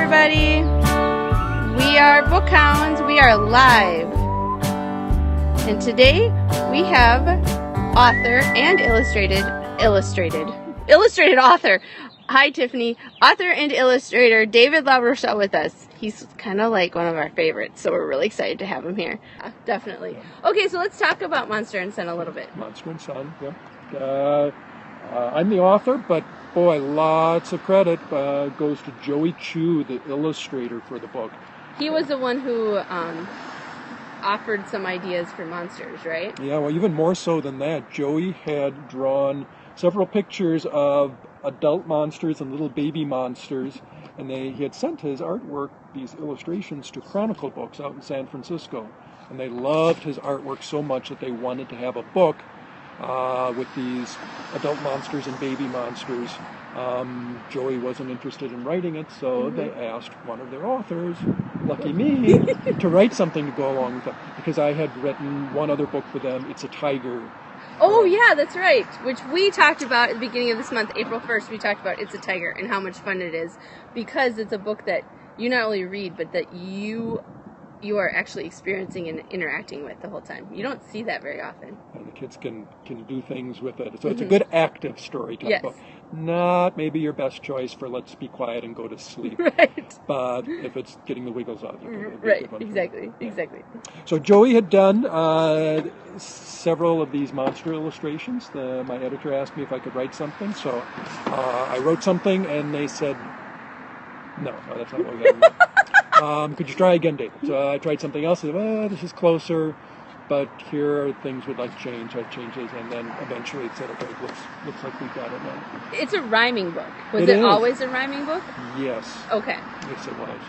everybody. We are BookHounds. We are live. And today we have author and illustrated author. Hi, Tiffany. Author and illustrator David LaRochelle with us. He's kind of like one of our favorites, so we're really excited to have him here. Definitely. Okay, so let's talk about Monster and Son a little bit. Monster and Son, yeah. I'm the author, but boy, lots of credit goes to Joey Chu, the illustrator for the book. He was the one who offered some ideas for monsters, right? Yeah, well, even more so than that. Joey had drawn several pictures of adult monsters and little baby monsters, and he had sent his artwork, these illustrations, to Chronicle Books out in San Francisco. And they loved his artwork so much that they wanted to have a book with these adult monsters and baby monsters. Joey wasn't interested in writing it, so they asked one of their authors, lucky me, to write something to go along with it, because I had written one other book for them, It's a Tiger. Oh, yeah, that's right, which we talked about at the beginning of this month, April 1st, we talked about It's a Tiger and how much fun it is, because it's a book that you not only read, but that you are actually experiencing and interacting with the whole time. You don't see that very often. And the kids can do things with it. So it's a good active storytelling Yes. book. Not maybe your best choice for let's be quiet and go to sleep. Right. But if it's getting the wiggles out, Right, exactly. So Joey had done several of these monster illustrations. My editor asked me if I could write something, so I wrote something, and they said, no, that's not what we got. Could you try again, David? So I tried something else. I said, this is closer, but here are things we'd like to change. I changed it, and then eventually it said, okay, looks like we've got it now. It's a rhyming book. Was It it is. always a rhyming book? Yes. Okay. Yes, it was.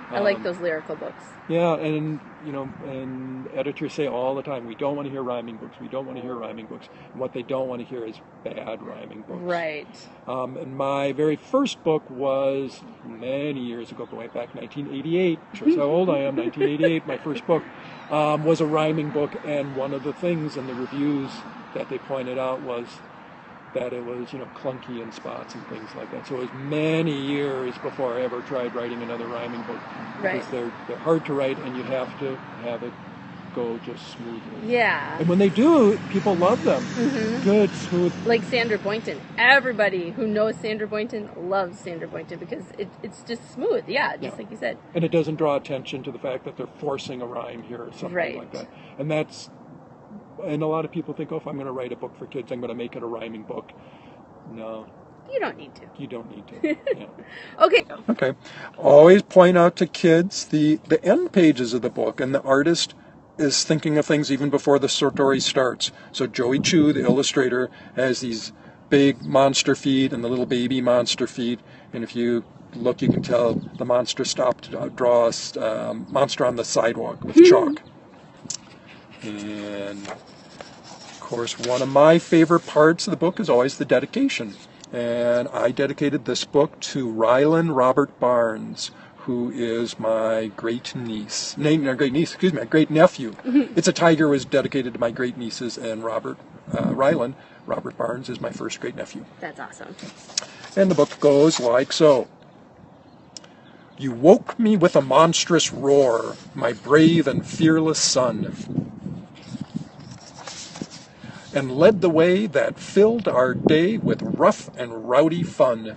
I like those lyrical books. Yeah, and and editors say all the time, we don't want to hear rhyming books. We don't want to hear rhyming books. And what they don't want to hear is bad rhyming books. Right. And my very first book was many years ago, way back 1988. Shows how old I am. 1988. My first book was a rhyming book, and one of the things in the reviews that they pointed out was that it was, clunky in spots and things like that. So it was many years before I ever tried writing another rhyming book. Right. Because they're hard to write, and you have to have it go just smoothly. Yeah. And when they do, people love them. Good, smooth. Like Sandra Boynton. Everybody who knows Sandra Boynton loves Sandra Boynton because it's just smooth. Yeah, just like you said. And it doesn't draw attention to the fact that they're forcing a rhyme here or something like that. And a lot of people think, if I'm going to write a book for kids, I'm going to make it a rhyming book. No. You don't need to. You don't need to. Yeah. Okay. Always point out to kids the end pages of the book, and the artist is thinking of things even before the story starts. So Joey Chu, the illustrator, has these big monster feet and the little baby monster feet, and if you look, you can tell the monster stopped to draw a monster on the sidewalk with chalk. And, of course, one of my favorite parts of the book is always the dedication. And I dedicated this book to Rylan Robert Barnes, who is my great nephew. It's a Tiger was dedicated to my great nieces, and Rylan Robert Barnes is my first great nephew. That's awesome. And the book goes like so. You woke me with a monstrous roar, my brave and fearless son, and led the way that filled our day with rough and rowdy fun.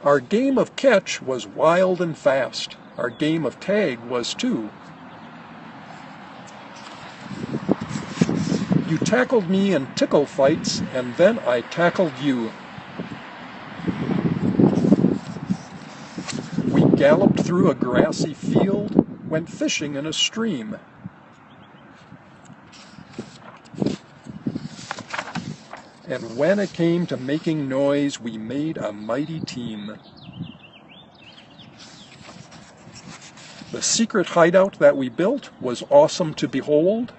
Our game of catch was wild and fast. Our game of tag was too. You tackled me in tickle fights, and then I tackled you. We galloped through a grassy field, went fishing in a stream. And when it came to making noise, we made a mighty team. The secret hideout that we built was awesome to behold.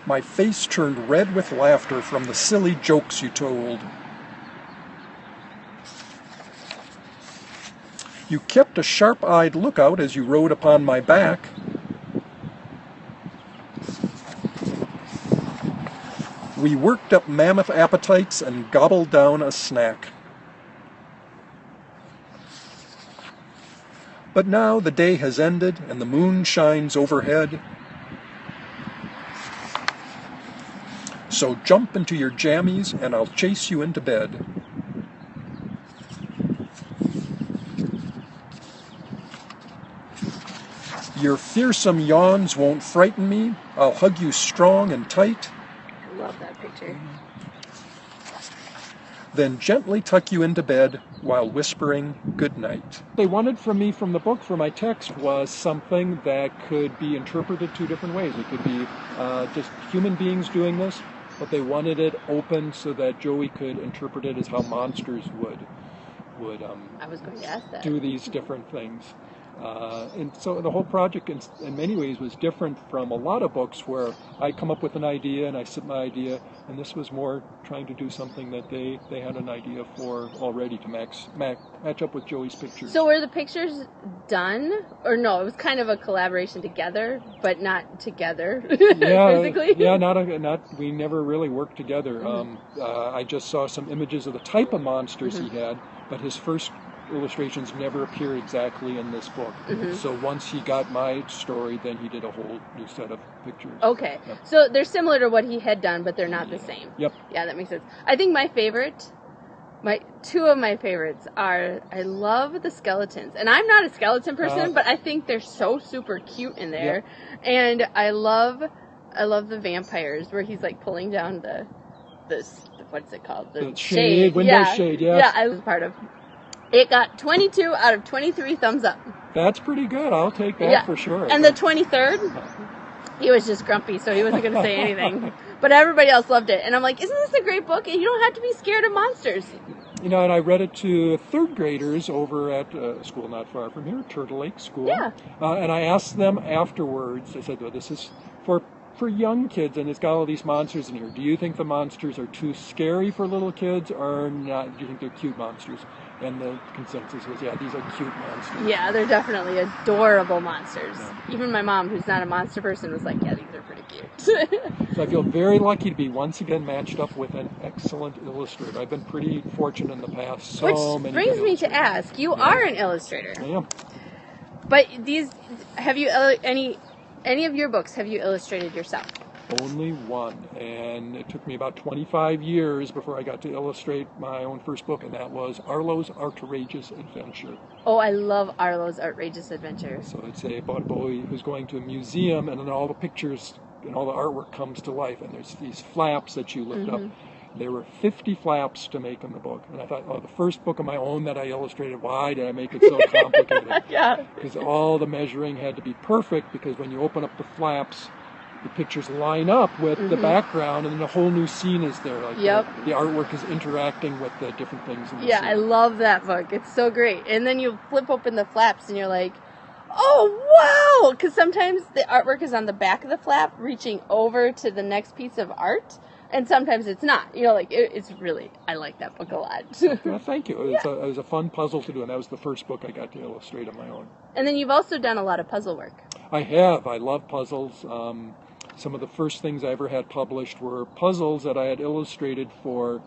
My face turned red with laughter from the silly jokes you told. You kept a sharp-eyed lookout as you rode upon my back. We worked up mammoth appetites and gobbled down a snack. But now the day has ended and the moon shines overhead. So jump into your jammies and I'll chase you into bed. Your fearsome yawns won't frighten me. I'll hug you strong and tight. I love that picture. Then gently tuck you into bed while whispering good night. What they wanted from me from the book for my text was something that could be interpreted two different ways. It could be just human beings doing this, but they wanted it open so that Joey could interpret it as how monsters would I was going to ask that. do these different things. And so the whole project in many ways was different from a lot of books where I come up with an idea and I submit my idea, and this was more trying to do something that they had an idea for already to match up with Joey's pictures. So were the pictures done? Or no, it was kind of a collaboration together, but not together physically? Yeah, we never really worked together. Mm-hmm. I just saw some images of the type of monsters he had, but his first illustrations never appear exactly in this book. Mm-hmm. So once he got my story, then he did a whole new set of pictures. Okay. Yep. So they're similar to what he had done, but they're not the same. Yep. Yeah, that makes sense. I think two of my favorites are, I love the skeletons. And I'm not a skeleton person, but I think they're so super cute in there. Yep. And I love the vampires where he's like pulling down the what's it called? The shade. Window shade, yes. Yeah, I was part of. It got 22 out of 23 thumbs up. That's pretty good. I'll take that for sure. And the 23rd, he was just grumpy, so he wasn't going to say anything. But everybody else loved it. And I'm like, isn't this a great book? And you don't have to be scared of monsters. You know, and I read it to third graders over at a school not far from here, Turtle Lake School. Yeah. And I asked them afterwards, I said, well, this is for young kids, and it's got all these monsters in here. Do you think the monsters are too scary for little kids or not? Do you think they're cute monsters? And the consensus was, yeah, these are cute monsters. Yeah, they're definitely adorable monsters. Yeah. Even my mom, who's not a monster person, was like, yeah, these are pretty cute. So I feel very lucky to be once again matched up with an excellent illustrator. I've been pretty fortunate in the past. Which brings me to ask, you are an illustrator. I am. But have you, any of your books, have you illustrated yourself? Only one, and it took me about 25 years before I got to illustrate my own first book, and that was Arlo's Outrageous Adventure. Oh, I love Arlo's Outrageous Adventure. So it's about a boy who's going to a museum, and then all the pictures and all the artwork comes to life, and there's these flaps that you lift up. There were 50 flaps to make in the book, and I thought, oh, the first book of my own that I illustrated, why did I make it so complicated? Yeah. Because all the measuring had to be perfect, because when you open up the flaps, the pictures line up with the background, and then a whole new scene is there. Like the artwork is interacting with the different things in the scene. I love that book. It's so great. And then you flip open the flaps, and you're like, oh, wow! Because sometimes the artwork is on the back of the flap, reaching over to the next piece of art, and sometimes it's not. You know, like, it's really, I like that book a lot. Well, thank you. It was a fun puzzle to do, and that was the first book I got to illustrate on my own. And then you've also done a lot of puzzle work. I have. I love puzzles. Some of the first things I ever had published were puzzles that I had illustrated for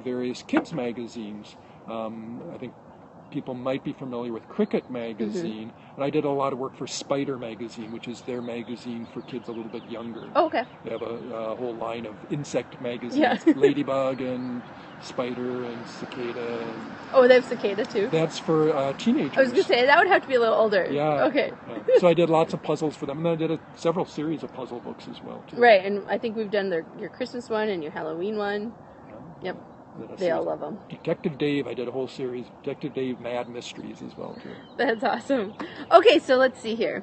various kids magazines. I think people might be familiar with Cricket magazine, and I did a lot of work for Spider magazine, which is their magazine for kids a little bit younger. Oh, okay. They have a whole line of insect magazines, Ladybug and Spider and Cicada. Oh, they have Cicada too? That's for teenagers. I was going to say, that would have to be a little older. Yeah. Okay. Yeah. So I did lots of puzzles for them, and then I did several series of puzzle books as well, too. Right, and I think we've done your Christmas one and your Halloween one. Yep. They all love them. Detective Dave, I did a whole series. Detective Dave Mad Mysteries as well, too. That's awesome. Okay, so let's see here.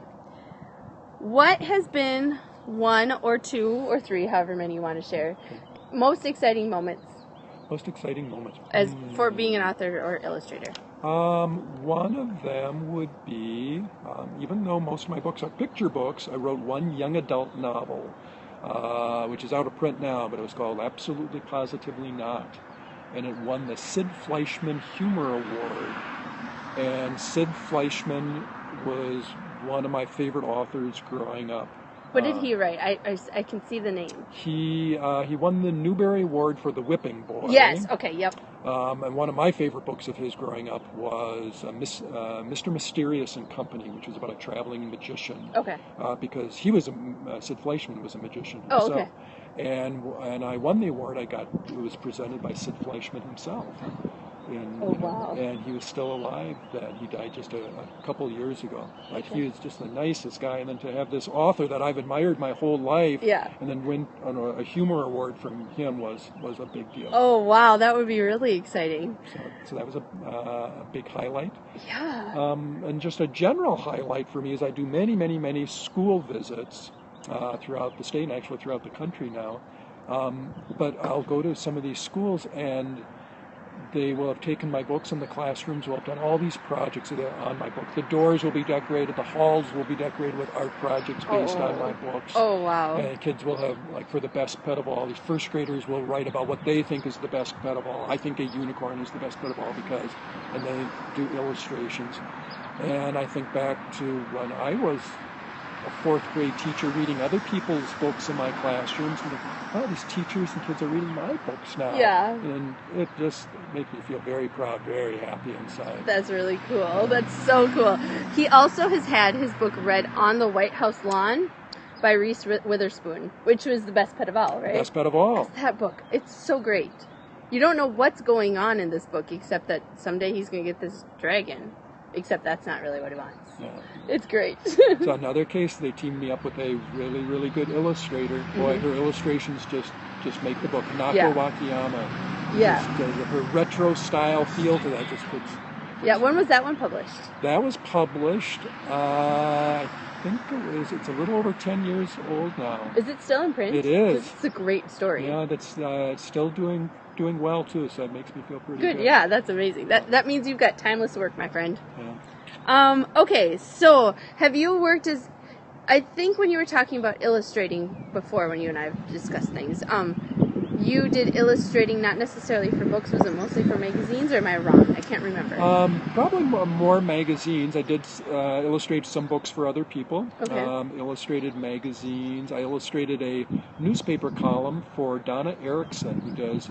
What has been one or two or three, however many you want to share, most exciting moments? Most exciting moments. As for being an author or illustrator? One of them would be, even though most of my books are picture books, I wrote one young adult novel, which is out of print now, but it was called Absolutely Positively Not. And it won the Sid Fleischman Humor Award. And Sid Fleischman was one of my favorite authors growing up. What did he write? I can see the name. He won the Newbery Award for The Whipping Boy. Yes. Okay. Yep. And one of my favorite books of his growing up was Mr. Mysterious and Company, which was about a traveling magician. Okay. Because he was Sid Fleischman was a magician Oh, himself. okay. And I won the award. It was presented by Sid Fleischman himself. Wow. And he was still alive then. He died just a couple years ago. But he was just the nicest guy. And then to have this author that I've admired my whole life, and then win a humor award from him was a big deal. Oh, wow. That would be really exciting. So that was a big highlight. Yeah. And just a general highlight for me is I do many, many, many school visits throughout the state and actually throughout the country now. But I'll go to some of these schools and they will have taken my books and the classrooms will have done all these projects that are on my book. The doors will be decorated, the halls will be decorated with art projects based on my books. Oh, wow. And kids will have, like for the best pet of all, these first graders will write about what they think is the best pet of all. I think a unicorn is the best pet of all because, and they do illustrations. And I think back to when I was a fourth grade teacher reading other people's books in my classrooms, and oh, these teachers and kids are reading my books now. Yeah. And it just makes me feel very proud, very happy inside. That's really cool. That's so cool. He also has had his book read on the White House lawn by Reese Witherspoon, which was The Best Pet of All, right? Best Pet of All. That book. It's so great. You don't know what's going on in this book except that someday he's going to get this dragon. Except that's not really what he wants. Yeah. It's great. So another case, they teamed me up with a really, really good illustrator. Boy, her illustrations just make the book. Nako Wakayama. Yeah. Her retro style feel to that just fits. Yeah, when was that one published? That was published, I think it's a little over 10 years old now. Is it still in print? It is. It's a great story. Yeah, that's it's still doing well too, so it makes me feel pretty good. Yeah, that's amazing. That means you've got timeless work, my friend. Yeah. Okay, so have you worked as, I think when you were talking about illustrating before, when you and I have discussed things, you did illustrating not necessarily for books. Was it mostly for magazines, or am I wrong? I can't remember. Probably more magazines. I did illustrate some books for other people. Okay. Illustrated magazines. I illustrated a newspaper column for Donna Erickson, who does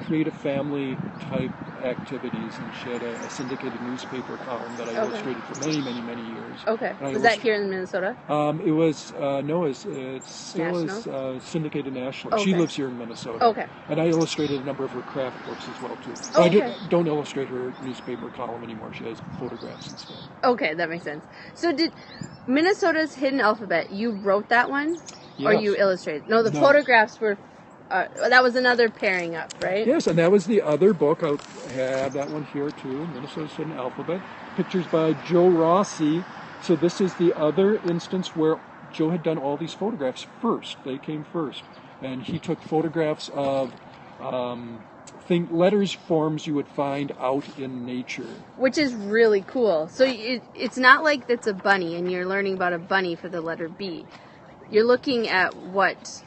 creative family type activities, and she had a syndicated newspaper column that I illustrated for many, many, many years. Okay. Was that here in Minnesota? It was no, it still is syndicated nationally. Okay. She lives here in Minnesota. Okay. And I illustrated a number of her craft books as well too. Okay. I don't illustrate her newspaper column anymore. She has photographs and stuff. Okay, that makes sense. So did Minnesota's Hidden Alphabet, you wrote that one? Yes. Or you illustrated? No, the photographs were, that was another pairing up, right? Yes, and that was the other book. I have that one here too, Minnesota's Hidden Alphabet. Pictures by Joe Rossi. So this is the other instance where Joe had done all these photographs first. They came first. And he took photographs of letters, forms you would find out in nature. Which is really cool. So it's not like it's a bunny and you're learning about a bunny for the letter B. You're looking at what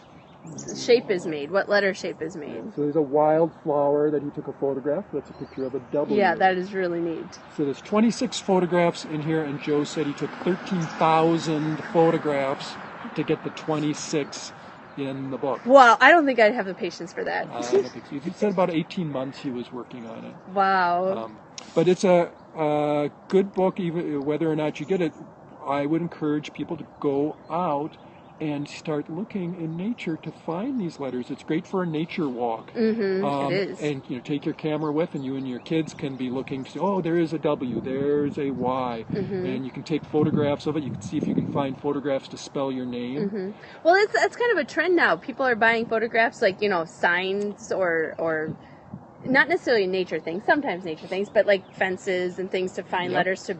shape is made, what letter shape is made. So there's a wildflower that he took a photograph. That's a picture of a W. Yeah, that is really neat. So there's 26 photographs in here, and Joe said he took 13,000 photographs to get the 26 in the book. Wow, I don't think I'd have the patience for that. I don't think so. He said about 18 months he was working on it. Wow. But it's a good book, even whether or not you get it. I would encourage people to go out and start looking in nature to find these letters. It's great for a nature walk. It is. And take your camera with, and you and your kids can be looking to see, oh, there is a W, there's a Y. And you can take photographs of it. You can see if you can find photographs to spell your name. Well, that's kind of a trend now. People are buying photographs, like, signs or not necessarily nature things, sometimes nature things, but like fences and things to find letters to.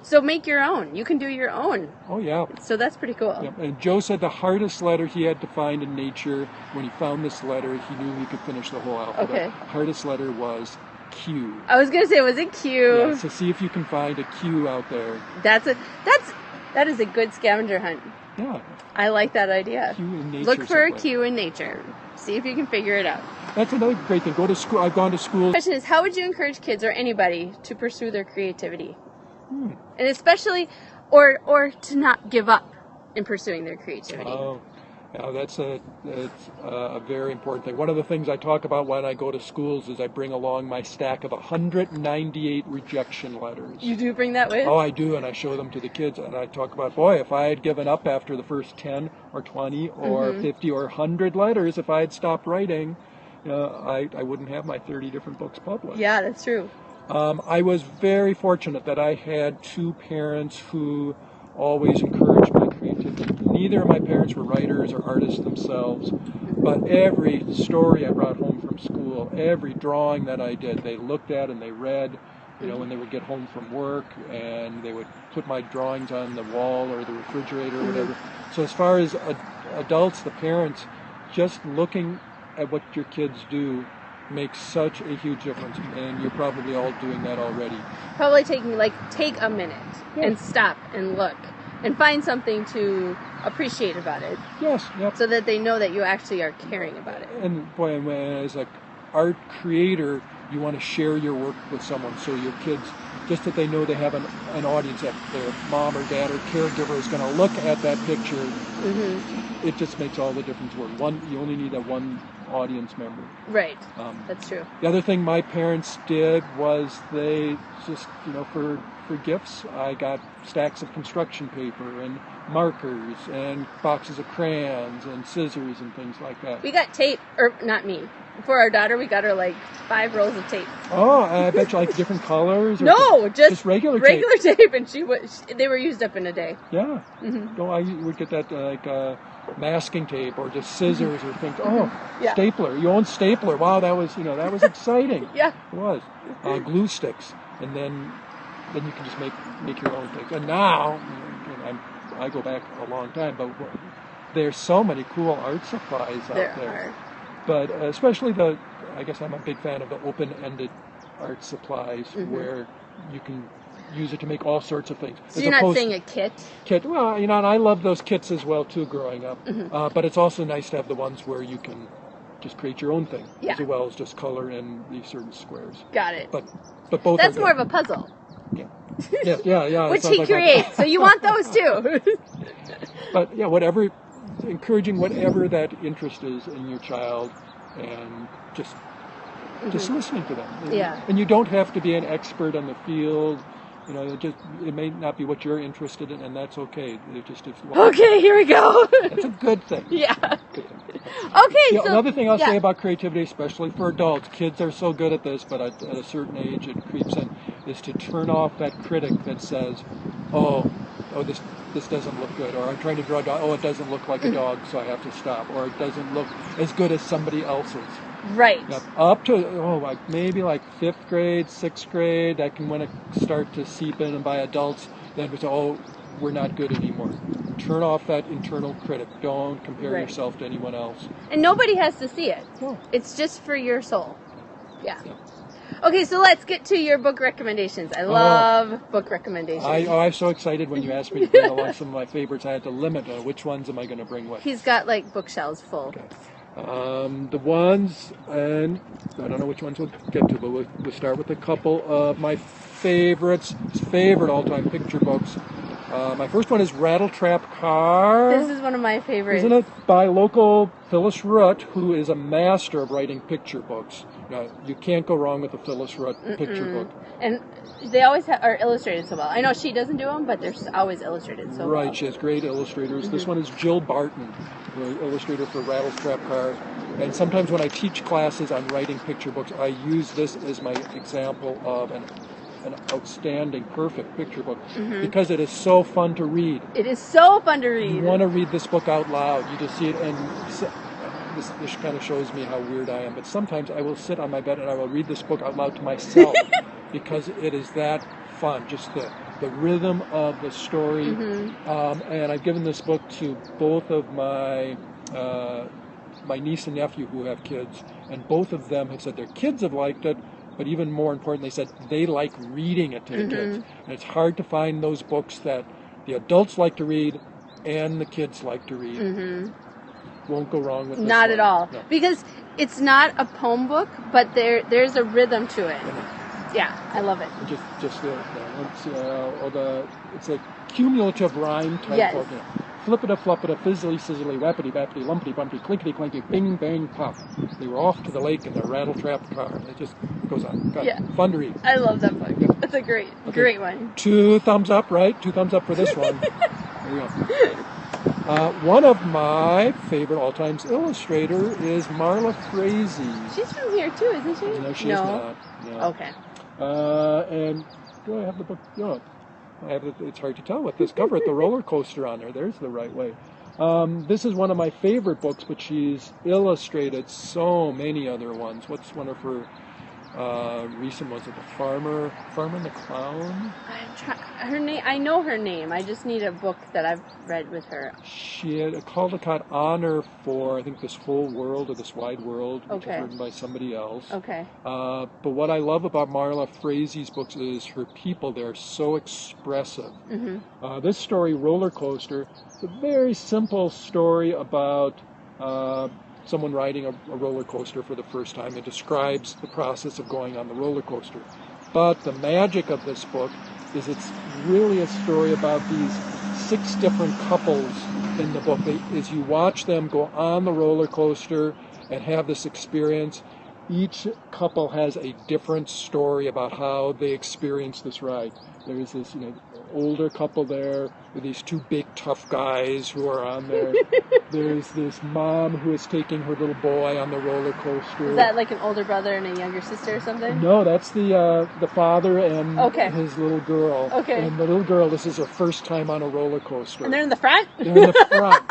So make your own. You can do your own. Oh, yeah. So that's pretty cool. Yeah. And Joe said the hardest letter he had to find in nature, when he found this letter, he knew he could finish the whole alphabet. Okay. Hardest letter was Q. I was going to say, was it Q? Yeah, so see if you can find a Q out there. That is a good scavenger hunt. Yeah. I like that idea. Q in nature. Look for a Q in nature. See if you can figure it out. That's another great thing. Go to school. I've gone to school. The question is, how would you encourage kids or anybody to pursue their creativity? And especially, or to not give up. in pursuing their creativity. Oh, yeah, that's a very important thing. One of the things I talk about when I go to schools is I bring along my stack of 198 rejection letters. You do bring that with? Oh, I do, and I show them to the kids, and I talk about, boy, if I had given up after the first 10 or 20 or 50 or 100 letters, if I had stopped writing, I wouldn't have my 30 different books published. Yeah, that's true. I was very fortunate that I had two parents who always encouraged my creativity. Neither of my parents were writers or artists themselves, but every story I brought home from school, every drawing that I did, they looked at and they read, when they would get home from work, and they would put my drawings on the wall or the refrigerator or whatever. So as far as adults, the parents, just looking at what your kids do makes such a huge difference, and you're probably all doing that already. Probably take a minute and stop and look and find something to appreciate about it. Yes, yep. So that they know that you actually are caring about it. And boy, as an art creator, you want to share your work with someone, so your kids, just that they know they have an audience, that their mom or dad or caregiver is going to look at that picture. It just makes all the difference. You only need that one audience member. Right. That's true. The other thing my parents did was they just, for gifts, I got stacks of construction paper and markers and boxes of crayons and scissors and things like that. We got tape, or not me. For our daughter, we got her 5 rolls of tape. Oh, I bet you different colors? Or no, just regular tape. Regular tape, and they were used up in a day. Yeah. No, I would get that masking tape or just scissors or things. Oh, stapler. You own stapler. Wow, that was exciting. Yeah. It was. Glue sticks, and then you can just make your own things. And now, I go back a long time, but there's so many cool art supplies out there. There are. But especially I guess I'm a big fan of the open-ended art supplies where you can use it to make all sorts of things. So you're not saying a kit? Kit, well, and I love those kits as well too growing up. But it's also nice to have the ones where you can just create your own thing as well as just color in these certain squares. Got it. But both. That's more of a puzzle. Yeah. Yeah. Which he creates, so you want those too. But encouraging whatever that interest is in your child, and just listening to them. And you don't have to be an expert on the field. It may not be what you're interested in, and that's okay. Okay, here we go. That's a good thing. Yeah. Good thing. Okay. So another thing I'll say about creativity, especially for adults, kids are so good at this, but at a certain age it creeps in, is to turn off that critic that says, "Oh, this doesn't look good," or "I'm trying to draw a dog. Oh, it doesn't look like a dog, so I have to stop," or "It doesn't look as good as somebody else's." Right. Up to maybe 5th grade, 6th grade, that can when it start to seep in, and by adults, then we say, "Oh, we're not good anymore." Turn off that internal critic. Don't compare yourself to anyone else. And nobody has to see it. No. It's just for your soul. Yeah. Okay, so let's get to your book recommendations. I love book recommendations. I'm so excited when you asked me to bring along some of my favorites. I had to limit which ones am I going to bring with. He's got bookshelves full. Okay. The ones, and I don't know which ones we'll get to, but we'll start with a couple of my favorite all-time picture books. My first one is Rattletrap Car. This is one of my favorites. Isn't it? By local Phyllis Rutt, who is a master of writing picture books. You can't go wrong with a Phyllis Rutt picture book. And they always are illustrated so well. I know she doesn't do them, but they're always illustrated so well. Right, she has great illustrators. This one is Jill Barton, the illustrator for Rattletrap Car. And sometimes when I teach classes on writing picture books, I use this as my example of an outstanding, perfect picture book because it is so fun to read. It is so fun to read. You want to read this book out loud. You just see it, and this kind of shows me how weird I am. But sometimes I will sit on my bed and I will read this book out loud to myself because it is that fun. Just the rhythm of the story. And I've given this book to both of my niece and nephew who have kids, and both of them have said their kids have liked it. But even more important, they said they like reading it to the kids. And it's hard to find those books that the adults like to read and the kids like to read. Won't go wrong with this Not one. at all. No. Because it's not a poem book, but there's a rhythm to it. Yeah, I love it. It's a cumulative rhyme type book. Flippity floppity, fizzly sizzly, wappity bappity, lumpity bumpty, clinkety clanky, bing bang pop. They were off to the lake in their rattle-trap car. It just goes on. Got Yeah. Fun to read. I love that book. Yep. That's a great one. 2 thumbs up, right? 2 thumbs up for this one. There you go. One of my favorite all-time illustrators is Marla Frazee. She's from here too, isn't she? No, she's not. No. Okay. And do I have the book? No. I have it. It's hard to tell with this cover. The roller coaster on there. There's the right way. This is one of my favorite books, but she's illustrated so many other ones. What's one of her recent ones? The Farmer and the Clown? Her name. I know her name. I just need a book that I've read with her. She had a Caldecott honor for, I think, This Whole World or This Wide World, which Okay. is written by somebody else. Okay. But what I love about Marla Frazee's books is her people. They're so expressive. Mm-hmm. This story, Roller Coaster, is a very simple story about someone riding a roller coaster for the first time. It describes the process of going on the roller coaster. But the magic of this book is it's really a story about these 6 different couples in the book. As you watch them go on the roller coaster and have this experience, each couple has a different story about how they experience this ride. There's this, older couple there with these 2 big tough guys who are on there. There's this mom who is taking her little boy on the roller coaster. Is that like an older brother and a younger sister or something? No, that's the father and Okay. his little girl. Okay. And the little girl, this is her first time on a roller coaster. And they're in the front? They're in the front.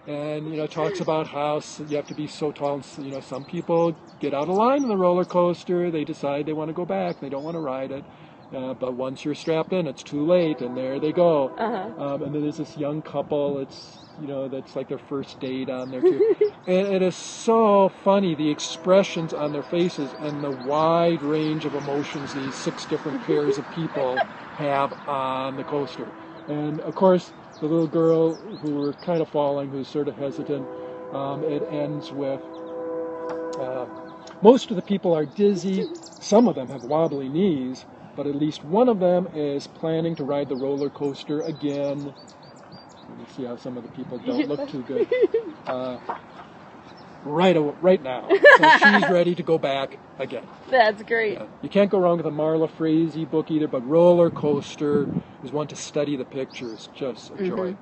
And, talks about how you have to be so tall. And, some people get out of line on the roller coaster. They decide they want to go back. They don't want to ride it. But once you're strapped in, it's too late, and there they go. Uh-huh. And then there's this young couple. It's that's like their first date on there too. And it is so funny, the expressions on their faces and the wide range of emotions these 6 different pairs of people have on the coaster. And of course, the little girl who were kind of falling, who's sort of hesitant. It ends with. Most of the people are dizzy. Some of them have wobbly knees. But at least one of them is planning to ride the roller coaster again. Let me see how some of the people don't look too good. Right now. So she's ready to go back again. That's great. You can't go wrong with a Marla Frazee book either, but Roller Coaster is one to study the pictures. Just a joy.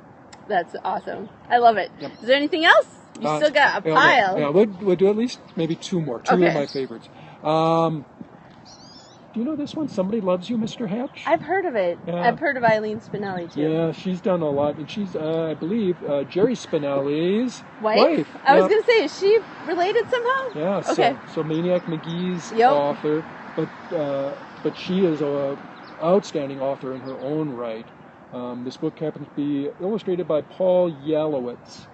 That's awesome. I love it. Yep. Is there anything else? You still got a pile. Yeah, we'll do at least maybe 2 more. 2 of my favorites. Do you know this one? Somebody Loves You, Mr. Hatch? I've heard of it. Yeah. I've heard of Eileen Spinelli, too. Yeah, she's done a lot. And she's, I believe, Jerry Spinelli's wife. I was going to say, is she related somehow? Yeah, okay. So Maniac McGee's author. But she is an outstanding author in her own right. This book happens to be illustrated by Paul Yalowitz.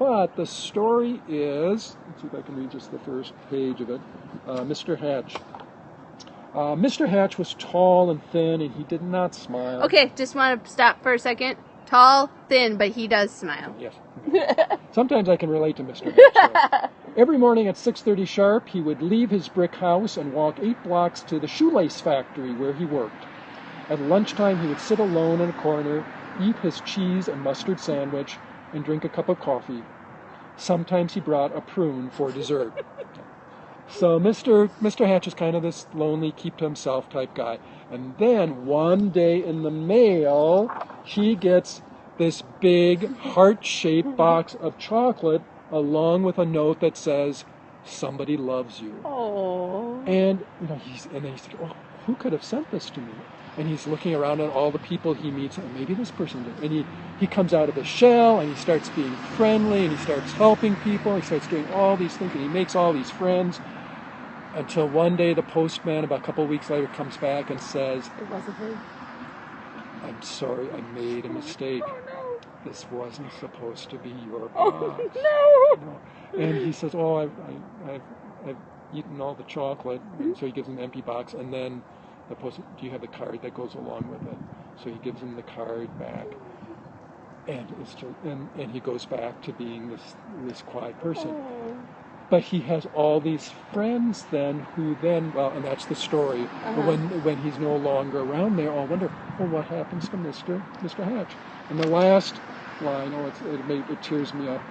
But the story is, let's see if I can read just the first page of it, Mr. Hatch. Mr. Hatch was tall and thin, and he did not smile. Okay, just want to stop for a second. Tall, thin, but he does smile. Yes. Sometimes I can relate to Mr. Hatch. Every morning at 6:30 sharp, he would leave his brick house and walk 8 blocks to the shoelace factory where he worked. At lunchtime, he would sit alone in a corner, eat his cheese and mustard sandwich, and drink a cup of coffee. Sometimes he brought a prune for dessert. So Mr. Hatch is kind of this lonely, keep-to-himself type guy. And then one day in the mail, he gets this big heart-shaped box of chocolate along with a note that says, "Somebody loves you." Oh. And he's oh, who could have sent this to me? And he's looking around at all the people he meets, and maybe this person did. And he comes out of his shell, and he starts being friendly, and he starts helping people. He starts doing all these things, and he makes all these friends. Until one day the postman, about a couple of weeks later, comes back and says, "It wasn't him. I'm sorry, I made a mistake. Oh, no. This wasn't supposed to be your box." Oh, no. And he says, "Oh, I've eaten all the chocolate." And so he gives him an empty box, and then the postman, "Do you have the card that goes along with it?" So he gives him the card back, and it's just, and he goes back to being this quiet person. Oh. But he has all these friends then who then, well, and that's the story. But when he's no longer around, they all wonder, well, what happens to Mr. Hatch? And the last line, it tears me up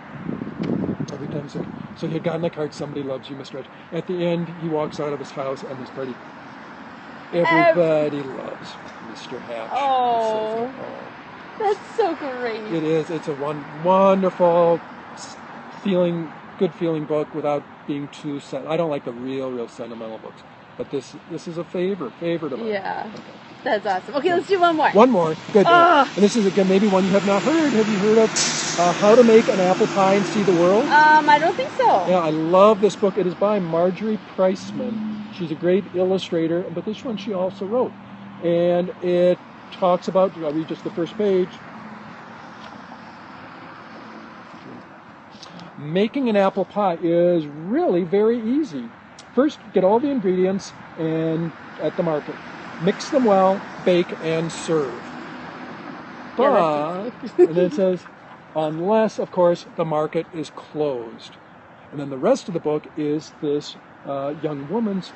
every time. So he had gotten the card, somebody loves you, Mr. Hatch. At the end, he walks out of his house and this party. Everybody loves Mr. Hatch. Oh, that's so great. It is. It's a wonderful feeling. Good feeling book without being too I don't like the real sentimental books, but this is a favorite of mine. Yeah, okay. That's awesome. Okay, let's do one more. One more, good. And this is again maybe one you have not heard. Have you heard of How to Make an Apple Pie and See the World? I don't think so. Yeah, I love this book. It is by Marjorie Priceman. She's a great illustrator, but this one she also wrote, and it talks about. I'll read just the first page. Making an apple pie is really very easy. First, get all the ingredients at the market. Mix them well, bake, and serve. But, and then it says, unless, of course, the market is closed. And then the rest of the book is this young woman's.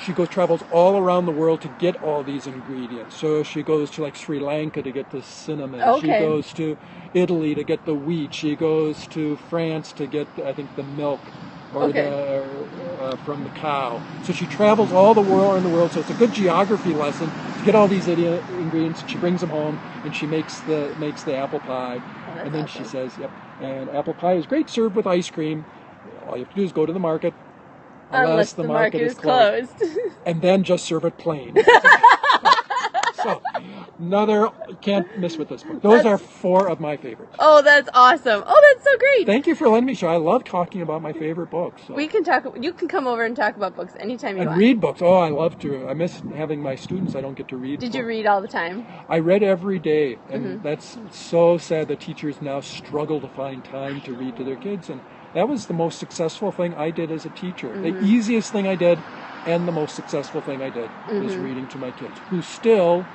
She travels all around the world to get all these ingredients. So she goes to like Sri Lanka to get the cinnamon. Okay. She goes to Italy to get the wheat. She goes to France to get, I think, the milk from the cow. So she travels all the world around the world. So it's a good geography lesson to get all these ingredients. She brings them home and she makes the apple pie. Oh, and then awesome. She says, "Yep, and apple pie is great served with ice cream. All you have to do is go to the market." Unless the market is closed. And then just serve it plain. So, can't miss with this book. Those are 4 of my favorites. Oh, that's awesome. Oh, that's so great. Thank you for letting me share. I love talking about my favorite books. So. You can come over and talk about books anytime you want. And read books. Oh, I love to. I miss having my students. I don't get to read. Did you read all the time? I read every day. And that's so sad that teachers now struggle to find time to read to their kids. And that was the most successful thing I did as a teacher. The easiest thing I did and the most successful thing I did was reading to my kids, who still,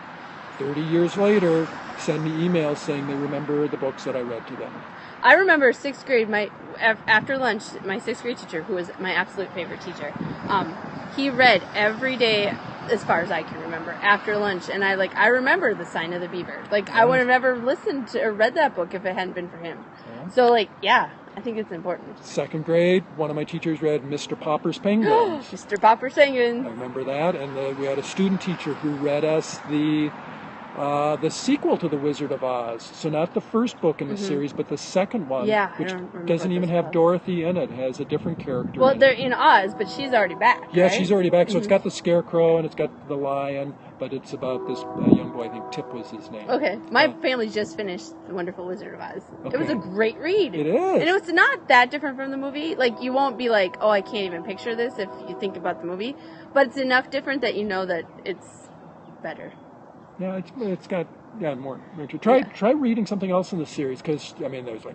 30 years later, send me emails saying they remember the books that I read to them. I remember 6th grade, after lunch, my 6th grade teacher, who was my absolute favorite teacher, he read every day, as far as I can remember, after lunch. And I remember The Sign of the Beaver. I would have never listened to or read that book if it hadn't been for him. Yeah. So, I think it's important. 2nd grade, one of my teachers read Mr. Popper's Penguins. Mr. Popper's Penguins. I remember that. And we had a student teacher who read us the sequel to The Wizard of Oz. So not the first book in the series, but the second one, which doesn't even have Dorothy in it. It has a different character. Well, they're in Oz, but she's already back. Yeah, right? She's already back. So it's got the Scarecrow and it's got the lion, but it's about this young boy. I think Tip was his name. Okay. My family just finished The Wonderful Wizard of Oz. Okay. It was a great read. It is. And it's not that different from the movie. You won't be like, oh, I can't even picture this if you think about the movie. But it's enough different that you know that it's better. Yeah, it's got more. Try reading something else in the series, because there's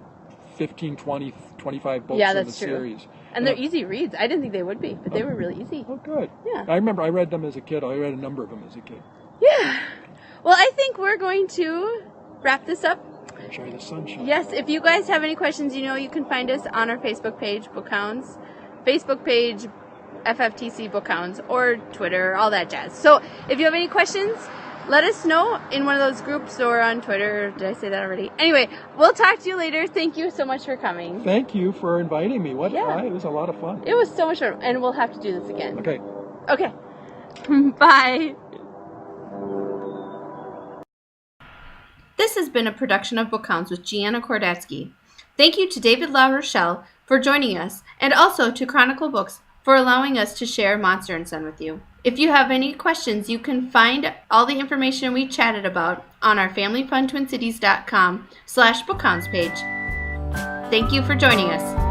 15, 20, 25 books in the series. And they're easy reads. I didn't think they would be, but they were really easy. Oh, good. Yeah. I remember I read them as a kid. I read a number of them as a kid. Yeah. Well, I think we're going to wrap this up. Enjoy the sunshine. Yes. If you guys have any questions, you can find us on our Facebook page, BookHounds, Facebook page, FFTC BookHounds, or Twitter, all that jazz. So if you have any questions, let us know in one of those groups or on Twitter. Did I say that already? Anyway, we'll talk to you later. Thank you so much for coming. Thank you for inviting me. It was a lot of fun. It was so much fun, and we'll have to do this again. Okay. Bye. This has been a production of BookHounds with Gianna Kordatsky. Thank you to David LaRochelle for joining us, and also to Chronicle Books for allowing us to share Monster and Son with you. If you have any questions, you can find all the information we chatted about on our FamilyFunTwinCities.com/BookHounds page. Thank you for joining us.